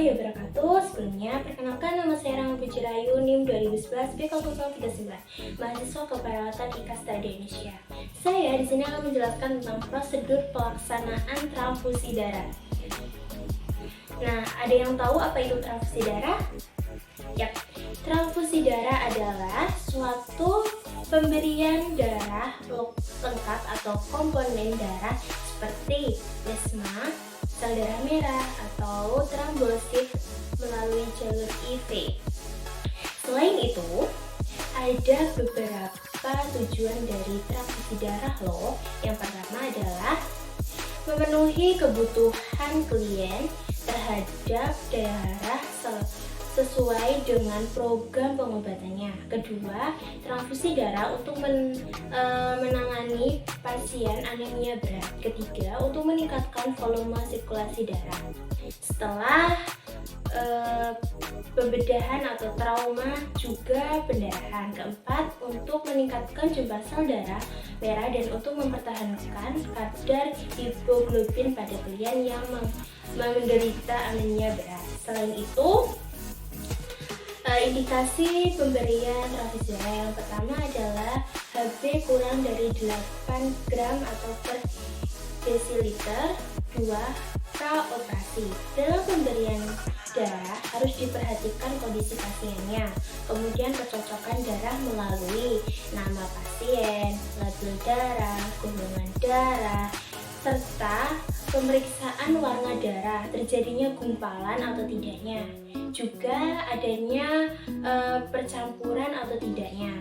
warahmatullahi wabarakatuh. Sebelumnya, perkenalkan nama saya Rama Bujirayu, NIM 2011 B0039, mahasiswa Keperawatan IKA Study Indonesia. Saya di sini akan menjelaskan tentang prosedur pelaksanaan transfusi darah. Nah, ada yang tahu apa itu transfusi darah? Yap, transfusi darah adalah suatu pemberian darah lengkap atau komponen darah seperti plasma, sel darah merah, atau trombosit melalui jalur IV. Selain itu, ada beberapa tujuan dari transfusi darah loh. Yang pertama adalah memenuhi kebutuhan klien terhadap darah sesuai dengan program pengobatannya. Kedua, transfusi darah untuk menangani pasien anemia berat. Ketiga, untuk meningkatkan volume sirkulasi darah. Setelah pembedahan atau trauma, juga pendarahan. Keempat, untuk meningkatkan jumlah sel darah merah dan untuk mempertahankan kadar hemoglobin pada klien yang menderita anemia berat. Selain itu, indikasi pemberian transfusi darah yang pertama adalah Hb kurang dari 8 gram atau per desiliter. 2. Praoperasi. Dalam pemberian darah harus diperhatikan kondisi pasiennya, kemudian kecocokan darah melalui nama pasien, label darah, golongan darah, serta pemeriksaan warna darah, terjadinya gumpalan atau tidaknya, juga adanya percampuran atau tidaknya.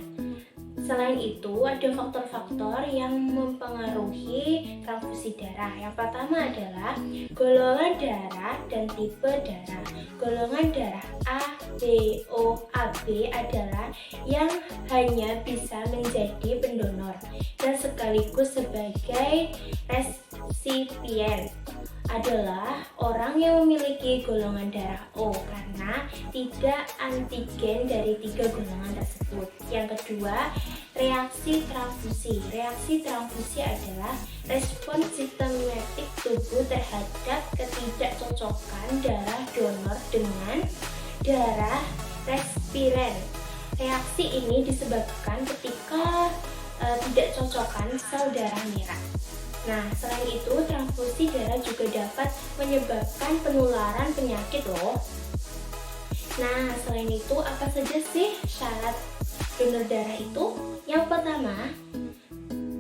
Selain itu, ada faktor-faktor yang mempengaruhi transfusi darah. Yang pertama adalah golongan darah dan tipe darah. Golongan darah A, B, O, AB adalah yang hanya bisa menjadi pendonor dan sekaligus sebagai resipien adalah orang yang memiliki golongan darah O karena tidak antigen dari 3 golongan tersebut. Yang kedua, reaksi transfusi. Reaksi transfusi adalah respon sistematik tubuh terhadap ketidakcocokan darah donor dengan darah resipien. Reaksi ini disebabkan ketika tidak cocokan sel darah merah. Nah, selain itu, transfusi darah juga dapat menyebabkan penularan penyakit loh. Nah, selain itu, apa saja sih syarat donor darah itu? Yang pertama,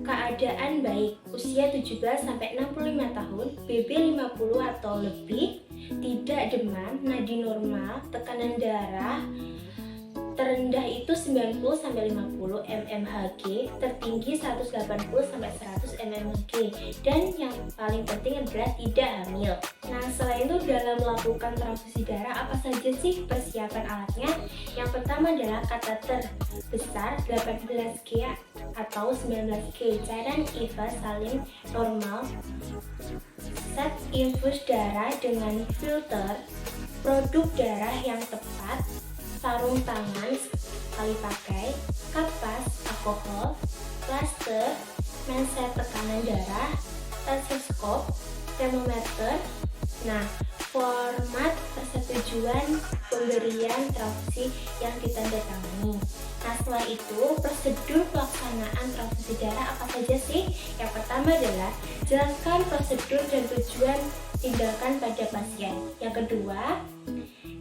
keadaan baik, usia 17-65 tahun, BB 50 atau lebih, tidak demam, nadi normal, tekanan darah terendah itu 90-50 mmHg, tertinggi 180-100 mmHg, dan yang paling penting adalah tidak hamil. Nah, selain itu dalam melakukan transfusi darah, apa saja sih persiapan alatnya? Yang pertama adalah kateter besar 18G atau 19G, cairan IV salin normal, set infus darah dengan filter, produk darah yang tepat, sarung tangan sekali pakai, kapas, alkohol, plaster, menset tekanan darah, stetoskop, termometer. Nah, format persetujuan pemberian transfusi yang ditandatangani. Nah, setelah itu, prosedur pelaksanaan transfusi darah apa saja sih? Yang pertama adalah jelaskan prosedur dan tujuan tindakan pada pasien. Yang kedua,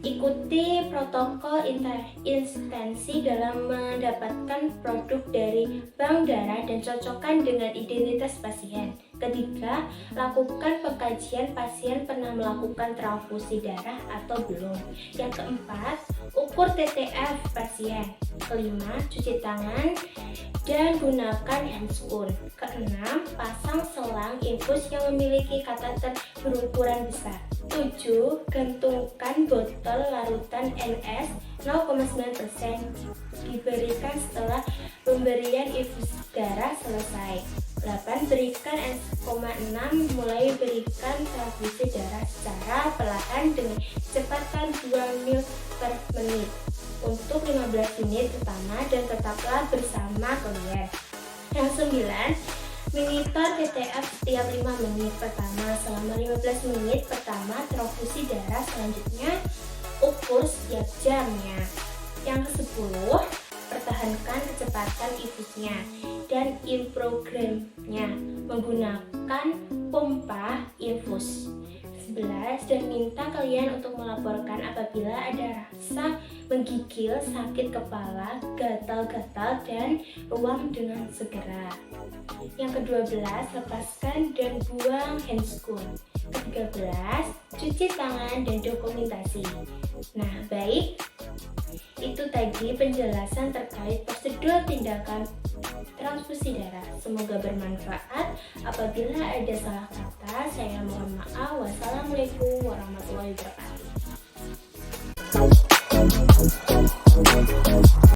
ikuti protokol intervensi dalam mendapatkan produk dari bank darah dan cocokkan dengan identitas pasien. Ketiga, lakukan pengkajian pasien pernah melakukan transfusi darah atau belum. Yang keempat, ukur TTF pasien. Kelima, cuci tangan dan gunakan handscoon. Keenam, pasang selang infus yang memiliki kateter berukuran besar. 7. Gantungkan botol larutan NS 0,9% diberikan setelah pemberian infus darah selesai. 8. Berikan S,6 mulai berikan transfusi darah secara perlahan dengan kecepatan 2 ml per menit untuk 15 menit pertama dan tetaplah bersama klien. Yang 9. Monitor TTF setiap 5 menit pertama. Selama 15 menit pertama transfusi darah, selanjutnya ukur setiap jamnya. Yang ke-10, pertahankan kecepatan infusnya dan infogramnya menggunakan pompa infus. 11, dan minta kalian untuk melaporkan apabila ada rasa menggigil, sakit kepala, gatal-gatal, dan ruam dengan segera. Yang ke-12, lepaskan dan buang handscoon. Ke-13, cuci tangan dan dokumentasi. Nah, baik, itu tadi penjelasan terkait prosedur tindakan transfusi darah. Semoga bermanfaat. Apabila ada salah kata, saya mohon maaf. Wassalamualaikum warahmatullahi wabarakatuh.